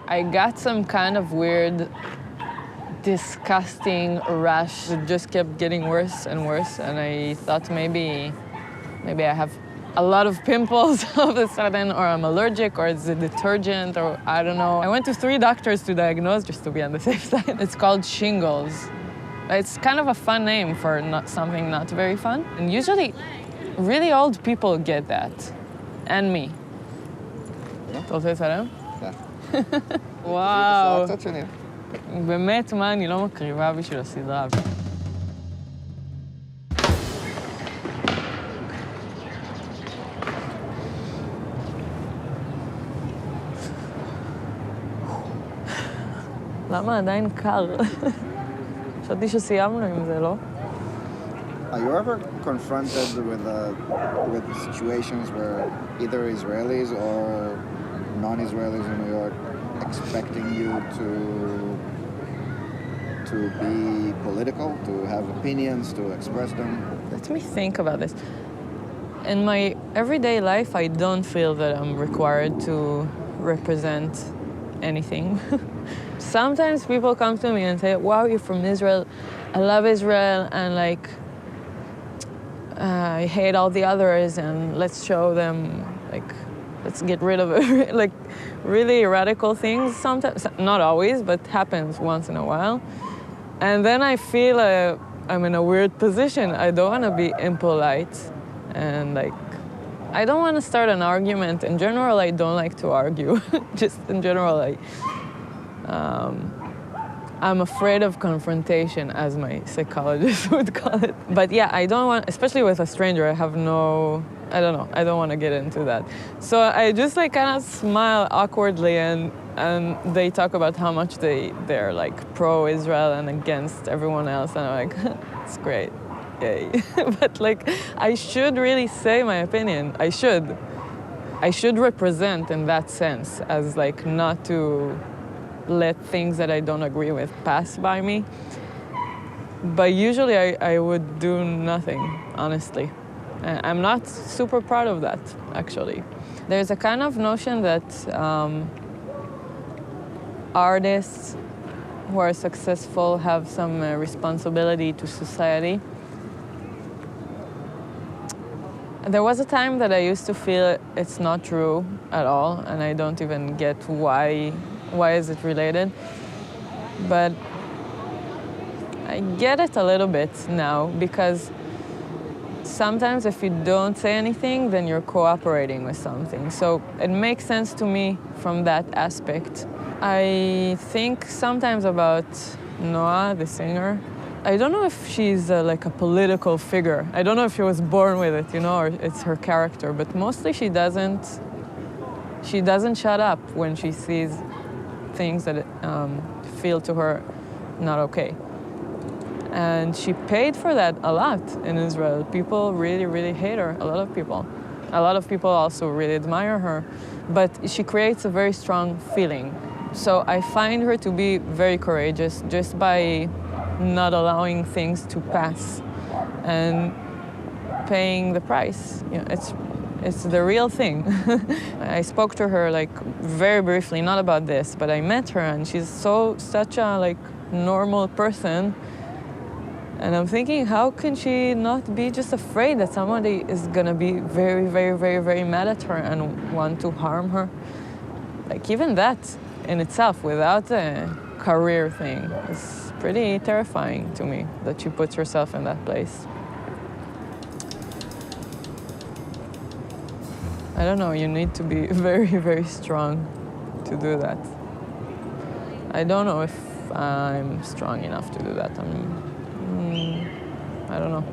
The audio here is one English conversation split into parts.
I got some kind of weird, disgusting rash that just kept getting worse and worse, and I thought maybe I have a lot of pimples all of a sudden, or I'm allergic, or it's a detergent, or I don't know. I went to 3 doctors to diagnose just to be on the safe side. It's called shingles. It's kind of a fun name for something not very fun. And usually, really old people get that. And me. אתה רוצה לצלם? כן. וואו. קצת שנים. באמת, מה אני לא מקריבה בשביל הסדרה. למה עדיין קר? חשבתי שסיימנו עם זה, לא? Are you ever confronted with situations where either Israelis or non-Israelis in New York expecting you to be political, to have opinions, to express them? Let me think about this. In my everyday life, I don't feel that I'm required to represent anything. Sometimes people come to me and say, wow, you're from Israel. I love Israel, and like, I hate all the others, and let's show them, like, let's get rid of it. Like, really radical things sometimes, not always, but happens once in a while. And then I feel I'm in a weird position. I don't want to be impolite, and like, I don't want to start an argument. In general, I don't like to argue. Just in general, I'm afraid of confrontation, as my psychologist would call it. But yeah, I don't want, especially with a stranger, I don't know, I don't want to get into that. So I just like kind of smile awkwardly, and they talk about how much they're like pro-Israel and against everyone else, and I'm like, it's great, yay. But like, I should really say my opinion. I should represent in that sense, as like not to let things that I don't agree with pass by me. But usually I would do nothing, honestly. I'm not super proud of that, actually. There's a kind of notion that artists who are successful have some responsibility to society. There was a time that I used to feel it's not true at all, and I don't even get why is it related. But I get it a little bit now, because sometimes if you don't say anything, then you're cooperating with something. So it makes sense to me from that aspect. I think sometimes about Noa, the singer. I don't know if she's like a political figure. I don't know if she was born with it, or it's her character, but mostly she doesn't shut up when she sees things that feel to her not okay. And she paid for that a lot in Israel. People really, really hate her, a lot of people. A lot of people also really admire her, but she creates a very strong feeling. So I find her to be very courageous just by not allowing things to pass and paying the price. It's the real thing. I spoke to her like very briefly, not about this, but I met her, and she's such a like normal person. And I'm thinking, how can she not be just afraid that somebody is gonna be very, very, very, very mad at her and want to harm her? Like even that in itself, without a career thing, is pretty terrifying to me that she puts herself in that place. I don't know, you need to be very, very strong to do that. I don't know if I'm strong enough to do that. I don't know.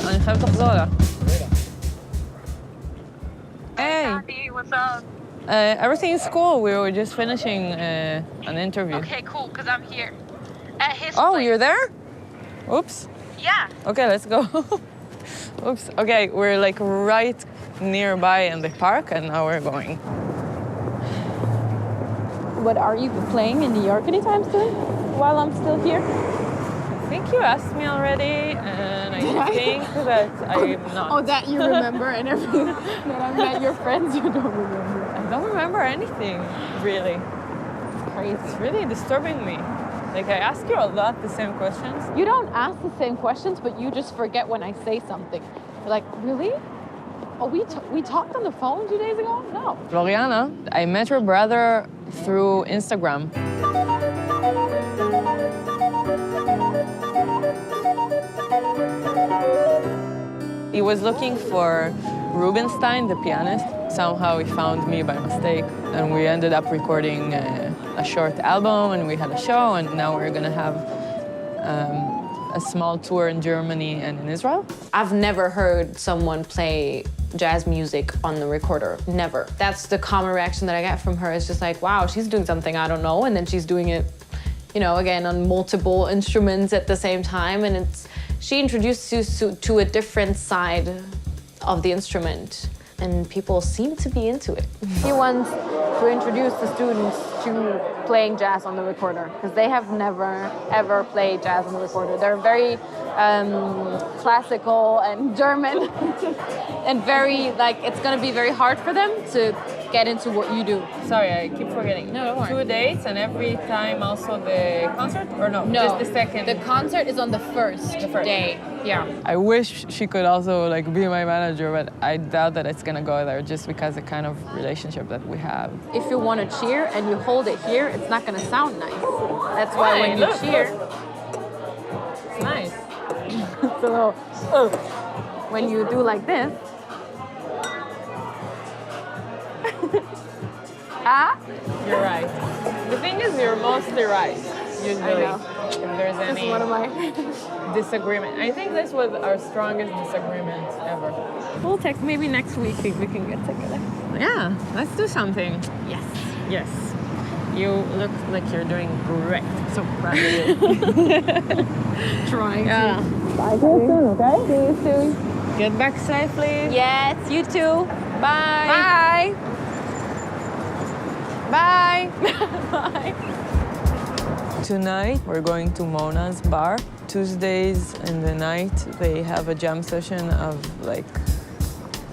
אני חייבת לחזור אליה. Hey! Tali, what's up? Everything is cool. We were just finishing an interview. Okay, cool, because I'm here. At his Oh, place. you're there? Oops. Yeah. Okay, let's go. Oops. Okay, we're like right nearby in the park, and now we're going. What, are you playing in New York anytime soon while I'm still here? I think you asked me already, and I Did think that I'm not. Oh, that you remember and everything. That I met your friends, you don't remember. I don't remember anything, really. Crazy. It's really disturbing me. Like, I ask you a lot the same questions. You don't ask the same questions, but you just forget when I say something. You're like, really? Oh, we talked on the phone 2 days ago? No. Floriana, I met your brother through Instagram. He was looking for Rubinstein, the pianist. Somehow he found me by mistake, and we ended up recording a short album, and we had a show, and now we're gonna have a small tour in Germany and in Israel. I've never heard someone play jazz music on the recorder, never. That's the common reaction that I get from her. It's just like, wow, she's doing something I don't know, and then she's doing it, you know, again, on multiple instruments at the same time, and she introduces you to a different side of the instrument, and people seem to be into it. He wants to introduce the students to playing jazz on the recorder because they have never, ever played jazz on the recorder. They're very classical and German and very, like, it's going to be very hard for them to get into what you do. Sorry, I keep forgetting. No, don't worry. 2 dates, and every time also the concert, or no? No, Just the second. The concert is on the first day. Yeah. I wish she could also like be my manager, but I doubt that it's gonna go there just because the kind of relationship that we have. If you want to cheer and you hold it here, it's not going to sound nice. That's why when you cheer, It's nice. so when you do like this, You're right. The thing is, you're mostly right, usually. I know. If there's This any is one of my disagreement. I think this was our strongest disagreement ever. We'll text maybe next week if we can get together. Yeah, let's do something. Yes. Yes. You look like you're doing great. So proud of you. Trying Yeah. Bye soon, okay? See you soon. Get back safely. Yes, you too. Bye. Bye. Bye. Bye. Tonight we're going to Mona's bar. Tuesdays in the night they have a jam session of like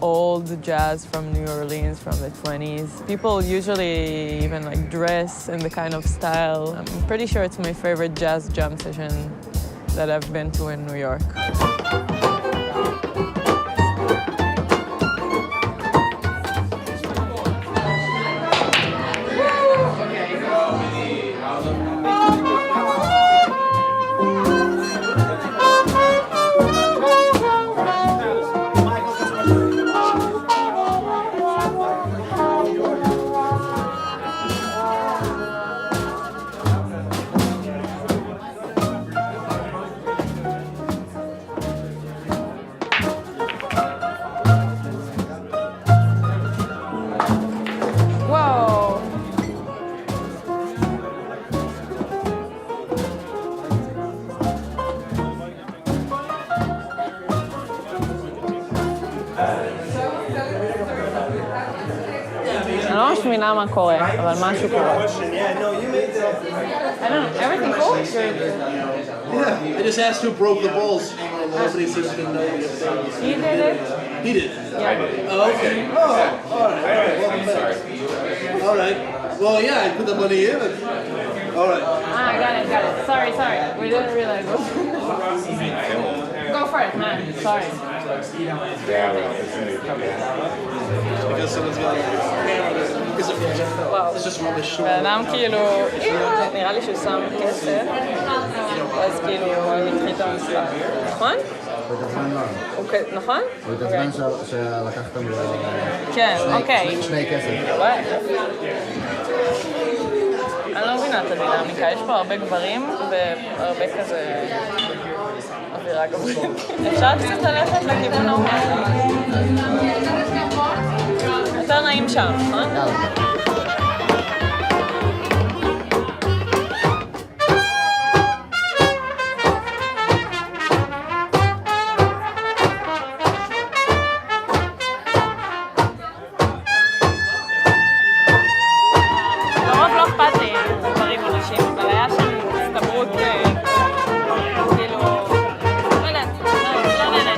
old jazz from New Orleans from the 20s. People usually even like dress in the kind of style. I'm pretty sure it's my favorite jazz jam session that I've been to in New York. אני לא ממש מבינה מה קורה, אבל משהו קורה. I don't know, everything cool? Yeah, I just asked who broke the balls. Nobody seems to know the things. He did it? He did. Yeah. Oh, okay. Oh, all right. Welcome back. All right. Well, yeah, I put the money in. All right. Ah, got it. Sorry. We didn't realize it. Go for it, man. Sorry. Because someone's got because it's just rubbish. בן אדם כאילו, נראה לי שהוא שם כסף, אז כאילו הוא התחיל את המספר. נכון? נכון? הוא התעצבן שלקחתם לו כן, אוקיי. שני כסף. אני לא מבינה את הדינמיקה, יש פה הרבה גברים והרבה כזה אווירה גברית. אפשר קצת ללכת לכיוון ההוא. יותר נעים שם, נכון? לרוב לא אכפת לי דברים אנשים, אבל היה שם הסתברות כאילו... לא יודעת, לא נהנה.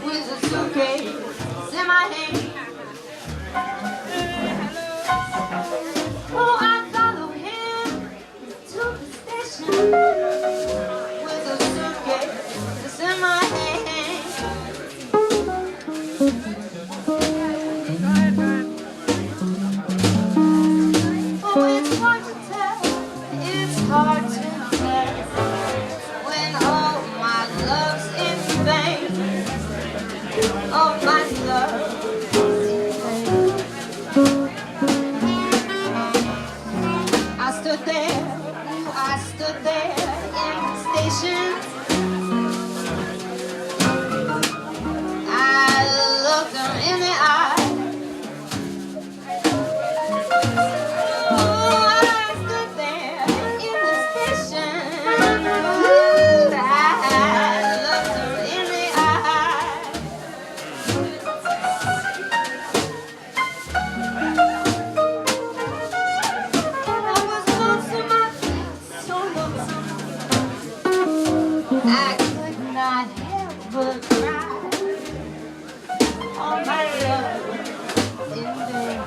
with a suitcase in my hand. Oh, I follow him to the station with a suitcase in my hand. Oh, it's hard to tell, it's hard to tell when all my love's in vain. Oh, my love is in vain. I stood there, I stood there in the station. I looked her in the eye. Oh, I stood there in the station. I looked her in the eye. I was lonesome, so lonesome. I could not help but cry. All my love in vain.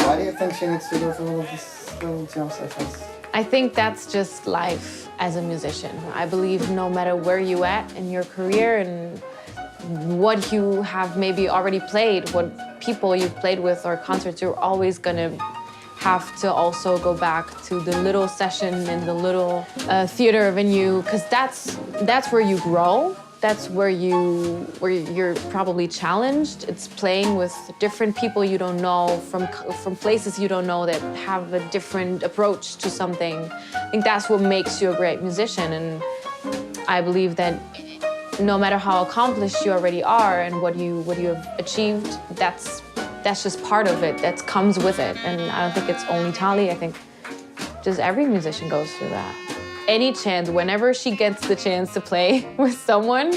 Why do you think she needs to go through all of these little jam sessions? I think that's just life as a musician. I believe no matter where you at in your career and what you have maybe already played, what people you've played with or concerts, you're always gonna have to also go back to the little session in the little theater venue, because that's where you grow. That's where you're probably challenged. It's playing with different people you don't know from places you don't know that have a different approach to something. I think that's what makes you a great musician, and I believe that no matter how accomplished you already are and what you have achieved, that's just part of it. That comes with it, and I don't think it's only Tali. I think just every musician goes through that. Any chance, whenever she gets the chance to play with someone,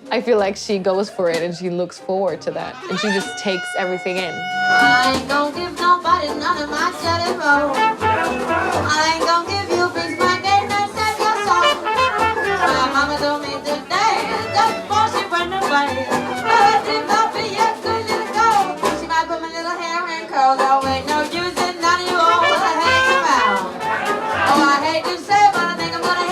I feel like she goes for it and she looks forward to that. And she just takes everything in. I ain't gonna give nobody none of my telephone. I ain't gonna give you Prince my game and save your soul. My mama told me today, just before she went away. But if I be a good little girl, she might put my little hair in curls. Oh, ain't no use in none of you all hang around. Oh, I hate to say, but I think I'm gonna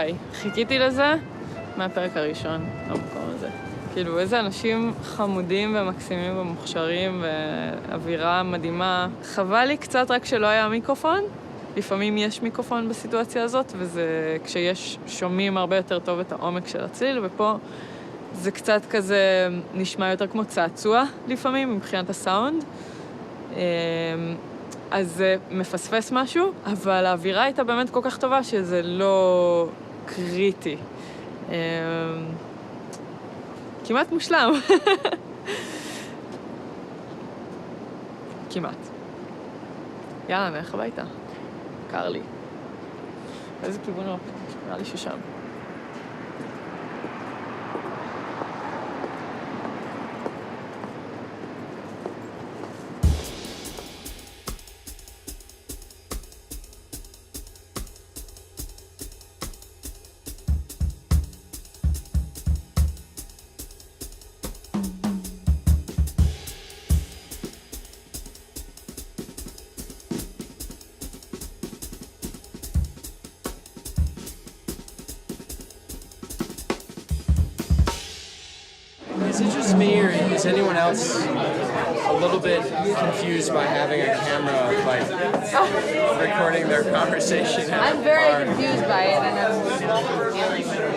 וואי, חיכיתי לזה מהפרק הראשון, המקום הזה. כאילו, איזה אנשים חמודים ומקסימים ומוכשרים ואווירה מדהימה. חבל לי קצת רק שלא היה מיקרופון. לפעמים יש מיקרופון בסיטואציה הזאת, וזה כשיש שומעים הרבה יותר טוב את העומק של הצליל, ופה זה קצת כזה נשמע יותר כמו צעצוע לפעמים מבחינת הסאונד. אז זה מפספס משהו, אבל האווירה הייתה באמת כל כך טובה שזה לא קריטי. כמעט מושלם. כמעט. יאללה, נלך הביתה. קר לי. איזה כיוון לא? נראה לי ששם. Is it just me, or is anyone else a little bit confused by having a camera, like, recording their conversation at I'm the very bar? confused by it, and I'm dealing with it.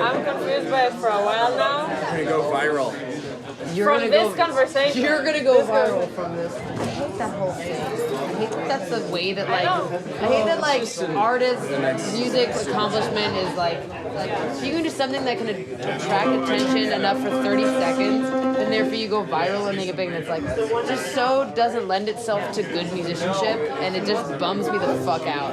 I'm confused by it for a while now. It's gonna go viral. From this conversation. You're gonna go viral from this. I hate that whole thing. I hate that that's the way that I hate that like artists, music accomplishment is like you can do something that can attract attention enough for 30 seconds, and therefore you go viral and make it big, and it's like just so doesn't lend itself to good musicianship, and it just bums me the fuck out.